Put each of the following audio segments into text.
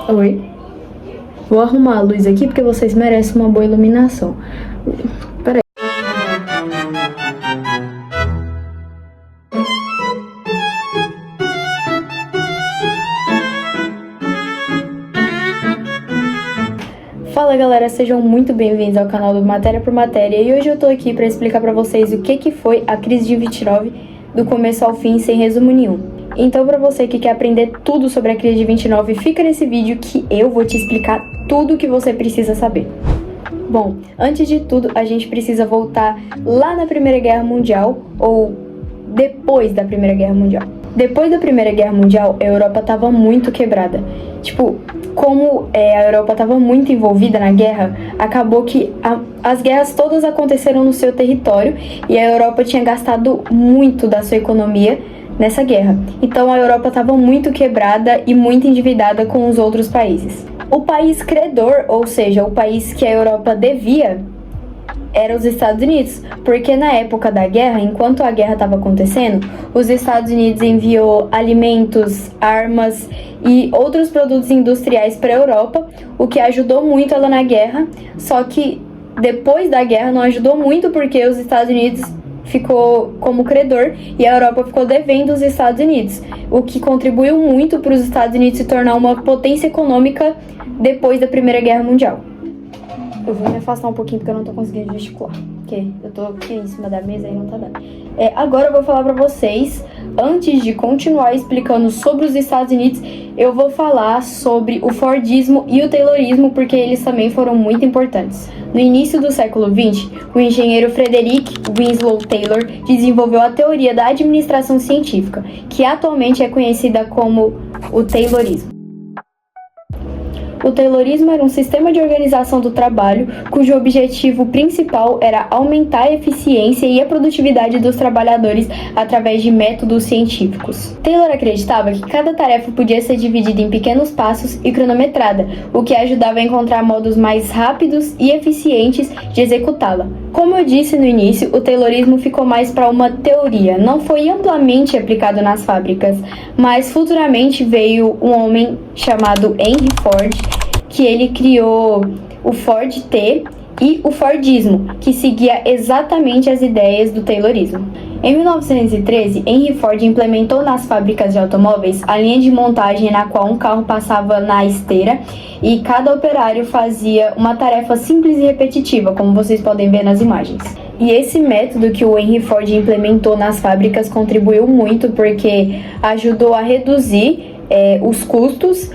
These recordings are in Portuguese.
Oi. Vou arrumar a luz aqui porque vocês merecem uma boa iluminação. Peraí. Fala galera, sejam muito bem-vindos ao canal do Matéria por Matéria e hoje eu tô aqui para explicar para vocês o que foi a crise de 29 do começo ao fim sem resumo nenhum. Então para você que quer aprender tudo sobre a crise de 29, fica nesse vídeo que eu vou te explicar tudo o que você precisa saber. Bom, antes de tudo a gente precisa voltar lá na Primeira Guerra Mundial ou depois da Primeira Guerra Mundial. Depois da Primeira Guerra Mundial, a Europa estava muito quebrada. Como a Europa estava muito envolvida na guerra, acabou que as guerras todas aconteceram no seu território e a Europa tinha gastado muito da sua economia nessa guerra. Então a Europa estava muito quebrada e muito endividada com os outros países. O país credor, ou seja, o país que a Europa devia, era os Estados Unidos, porque na época da guerra, enquanto a guerra estava acontecendo, os Estados Unidos enviou alimentos, armas e outros produtos industriais para a Europa, o que ajudou muito ela na guerra, só que depois da guerra não ajudou muito porque os Estados Unidos ficou como credor e a Europa ficou devendo os Estados Unidos, o que contribuiu muito para os Estados Unidos se tornar uma potência econômica depois da Primeira Guerra Mundial. Eu vou me afastar um pouquinho porque eu não tô conseguindo gesticular, porque eu tô aqui em cima da mesa e não tá dando. Agora eu vou falar pra vocês, antes de continuar explicando sobre os Estados Unidos, eu vou falar sobre o Fordismo e o Taylorismo, porque eles também foram muito importantes. No início do século XX, o engenheiro Frederick Winslow Taylor desenvolveu a teoria da administração científica, que atualmente é conhecida como o Taylorismo. O Taylorismo era um sistema de organização do trabalho cujo objetivo principal era aumentar a eficiência e a produtividade dos trabalhadores através de métodos científicos. Taylor acreditava que cada tarefa podia ser dividida em pequenos passos e cronometrada, o que ajudava a encontrar modos mais rápidos e eficientes de executá-la. Como eu disse no início, o Taylorismo ficou mais para uma teoria, não foi amplamente aplicado nas fábricas, mas futuramente veio um homem chamado Henry Ford, que ele criou o Ford T e o Fordismo, que seguia exatamente as ideias do Taylorismo. Em 1913, Henry Ford implementou nas fábricas de automóveis a linha de montagem na qual um carro passava na esteira e cada operário fazia uma tarefa simples e repetitiva, como vocês podem ver nas imagens. E esse método que o Henry Ford implementou nas fábricas contribuiu muito porque ajudou a reduzir os custos,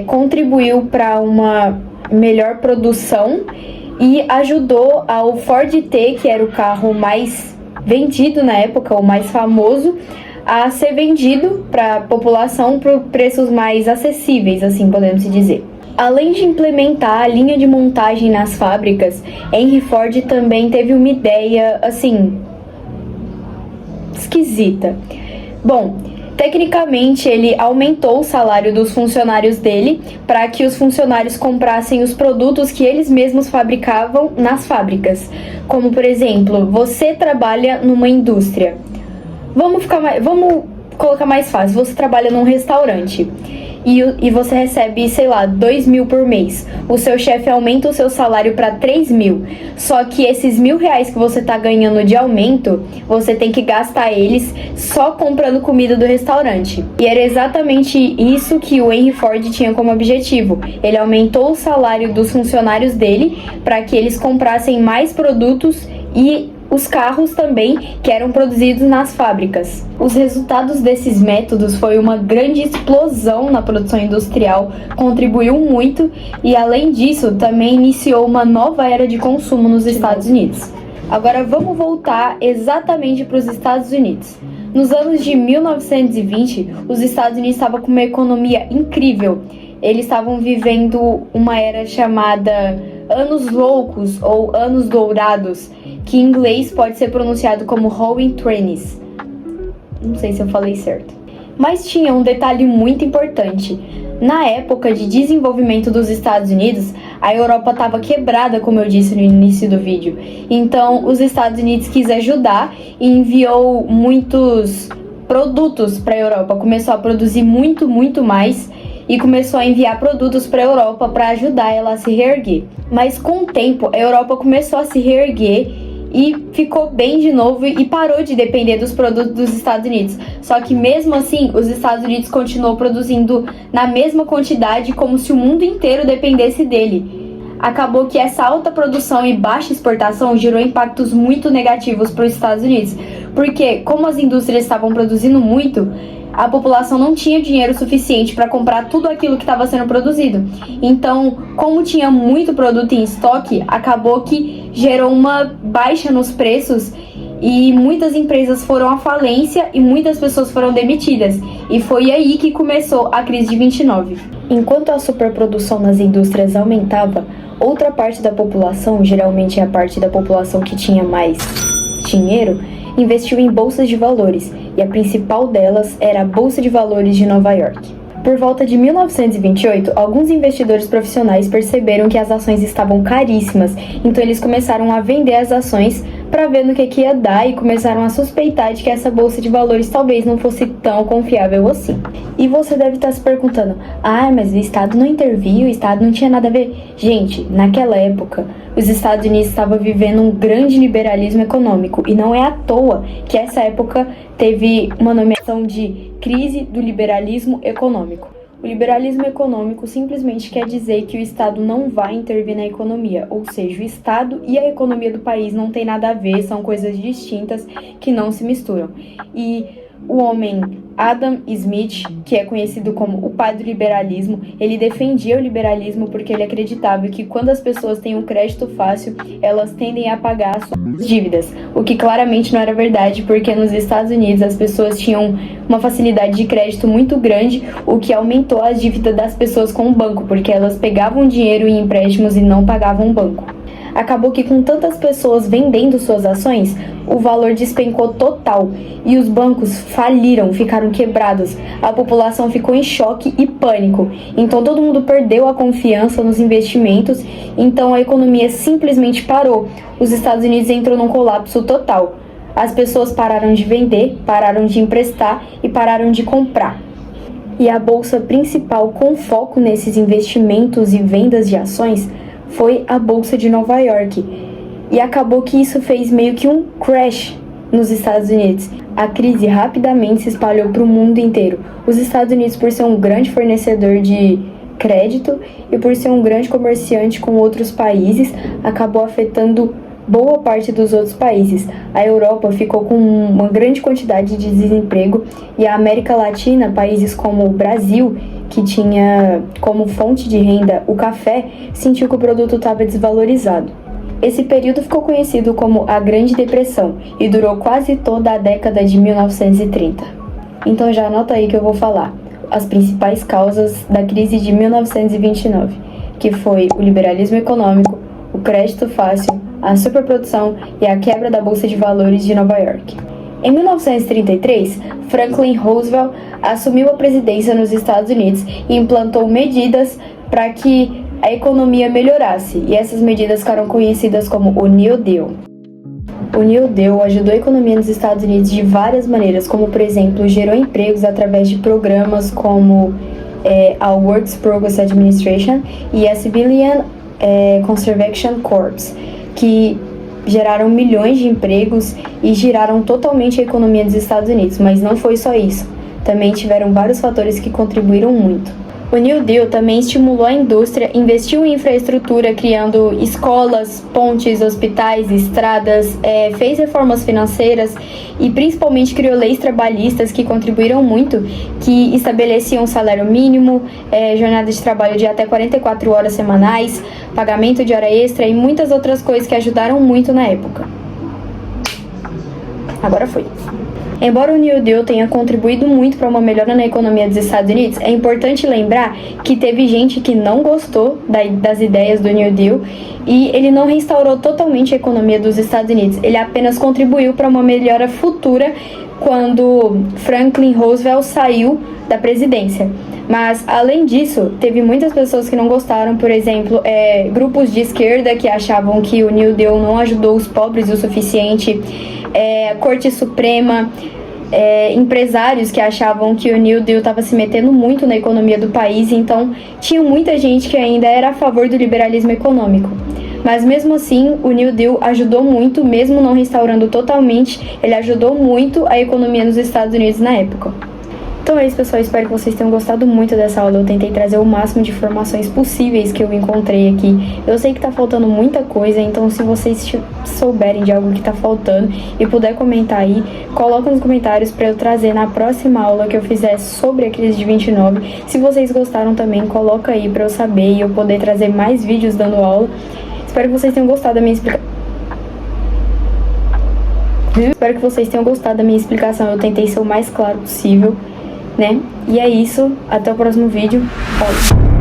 contribuiu para uma melhor produção e ajudou ao Ford T, que era o carro mais vendido na época, o mais famoso, a ser vendido para a população por preços mais acessíveis, assim podemos dizer. Além de implementar a linha de montagem nas fábricas, Henry Ford também teve uma ideia, assim, esquisita. Bom, tecnicamente, ele aumentou o salário dos funcionários dele para que os funcionários comprassem os produtos que eles mesmos fabricavam nas fábricas. Como, por exemplo, você trabalha numa indústria. Vamos colocar mais fácil. Você trabalha num restaurante e você recebe, sei lá, 2.000 por mês. O seu chefe aumenta o seu salário para 3.000. Só que esses R$1.000 que você tá ganhando de aumento, você tem que gastar eles só comprando comida do restaurante. E era exatamente isso que o Henry Ford tinha como objetivo. Ele aumentou o salário dos funcionários dele para que eles comprassem mais produtos e os carros também que eram produzidos nas fábricas. Os resultados desses métodos foi uma grande explosão na produção industrial, contribuiu muito e, além disso, também iniciou uma nova era de consumo nos Estados Unidos. Agora vamos voltar exatamente para os Estados Unidos. Nos anos de 1920, os Estados Unidos estavam com uma economia incrível. Eles estavam vivendo uma era chamada Anos Loucos ou Anos Dourados, que em inglês pode ser pronunciado como Roaring Twenties. Não sei se eu falei certo. Mas tinha um detalhe muito importante. Na época de desenvolvimento dos Estados Unidos, a Europa estava quebrada, como eu disse no início do vídeo. Então, os Estados Unidos quis ajudar e enviou muitos produtos para a Europa. Começou a produzir muito mais e começou a enviar produtos para a Europa para ajudar ela a se reerguer. Mas com o tempo, a Europa começou a se reerguer e ficou bem de novo e parou de depender dos produtos dos Estados Unidos. Só que mesmo assim, os Estados Unidos continuou produzindo na mesma quantidade, como se o mundo inteiro dependesse dele. Acabou que essa alta produção e baixa exportação gerou impactos muito negativos para os Estados Unidos, porque como as indústrias estavam produzindo muito, a população não tinha dinheiro suficiente para comprar tudo aquilo que estava sendo produzido. Então, como tinha muito produto em estoque, acabou que gerou uma baixa nos preços e muitas empresas foram à falência e muitas pessoas foram demitidas. E foi aí que começou a crise de 29. Enquanto a superprodução nas indústrias aumentava, outra parte da população, geralmente a parte da população que tinha mais dinheiro, investiu em bolsas de valores, e a principal delas era a Bolsa de Valores de Nova York. Por volta de 1928, alguns investidores profissionais perceberam que as ações estavam caríssimas, então eles começaram a vender as ações para ver no que ia dar e começaram a suspeitar de que essa bolsa de valores talvez não fosse tão confiável assim. E você deve estar se perguntando, mas o Estado não interviu, o Estado não tinha nada a ver. Gente, naquela época, os Estados Unidos estavam vivendo um grande liberalismo econômico e não é à toa que essa época teve uma nomeação de crise do liberalismo econômico. O liberalismo econômico simplesmente quer dizer que o Estado não vai intervir na economia, ou seja, o Estado e a economia do país não tem nada a ver, são coisas distintas que não se misturam. E o homem Adam Smith, que é conhecido como o pai do liberalismo, ele defendia o liberalismo porque ele acreditava que quando as pessoas têm um crédito fácil, elas tendem a pagar as suas dívidas, o que claramente não era verdade, porque nos Estados Unidos as pessoas tinham uma facilidade de crédito muito grande, o que aumentou as dívidas das pessoas com o banco, porque elas pegavam dinheiro em empréstimos e não pagavam o banco. Acabou que com tantas pessoas vendendo suas ações, o valor despencou total e os bancos faliram, ficaram quebrados. A população ficou em choque e pânico. Então todo mundo perdeu a confiança nos investimentos, então a economia simplesmente parou. Os Estados Unidos entrou num colapso total. As pessoas pararam de vender, pararam de emprestar e pararam de comprar. E a bolsa principal com foco nesses investimentos e vendas de ações foi a Bolsa de Nova York, e acabou que isso fez meio que um crash nos Estados Unidos. A crise rapidamente se espalhou para o mundo inteiro. Os Estados Unidos, por ser um grande fornecedor de crédito e por ser um grande comerciante com outros países, acabou afetando boa parte dos outros países. A Europa ficou com uma grande quantidade de desemprego e a América Latina, países como o Brasil, que tinha como fonte de renda o café, sentiu que o produto estava desvalorizado. Esse período ficou conhecido como a Grande Depressão e durou quase toda a década de 1930. Então já anota aí que eu vou falar as principais causas da crise de 1929, que foi o liberalismo econômico, o crédito fácil, a superprodução e a quebra da Bolsa de Valores de Nova York. Em 1933, Franklin Roosevelt assumiu a presidência nos Estados Unidos e implantou medidas para que a economia melhorasse, e essas medidas ficaram conhecidas como o New Deal. O New Deal ajudou a economia nos Estados Unidos de várias maneiras, como, por exemplo, gerou empregos através de programas como a Works Progress Administration e a Civilian Conservation Corps, que geraram milhões de empregos e giraram totalmente a economia dos Estados Unidos. Mas não foi só isso, também tiveram vários fatores que contribuíram muito. O New Deal também estimulou a indústria, investiu em infraestrutura, criando escolas, pontes, hospitais, estradas, fez reformas financeiras e principalmente criou leis trabalhistas que contribuíram muito, que estabeleciam salário mínimo, jornada de trabalho de até 44 horas semanais, pagamento de hora extra e muitas outras coisas que ajudaram muito na época. Agora foi. Embora o New Deal tenha contribuído muito para uma melhora na economia dos Estados Unidos, é importante lembrar que teve gente que não gostou das ideias do New Deal e ele não restaurou totalmente a economia dos Estados Unidos. Ele apenas contribuiu para uma melhora futura quando Franklin Roosevelt saiu da presidência. Mas, além disso, teve muitas pessoas que não gostaram, por exemplo, grupos de esquerda que achavam que o New Deal não ajudou os pobres o suficiente, a Corte Suprema, empresários que achavam que o New Deal estava se metendo muito na economia do país, então tinha muita gente que ainda era a favor do liberalismo econômico. Mas mesmo assim, o New Deal ajudou muito, mesmo não restaurando totalmente, ele ajudou muito a economia nos Estados Unidos na época. Então é isso, pessoal, espero que vocês tenham gostado muito dessa aula. Eu tentei trazer o máximo de informações possíveis que eu encontrei aqui. Eu sei que tá faltando muita coisa, então se vocês souberem de algo que tá faltando e puder comentar aí, coloca nos comentários para eu trazer na próxima aula que eu fizer sobre a crise de 29. Se vocês gostaram também, coloca aí para eu saber e eu poder trazer mais vídeos dando aula. Espero que vocês tenham gostado da minha explicação. Espero que vocês tenham gostado da minha explicação. Eu tentei ser o mais claro possível, né? E é isso. Até o próximo vídeo. Falou!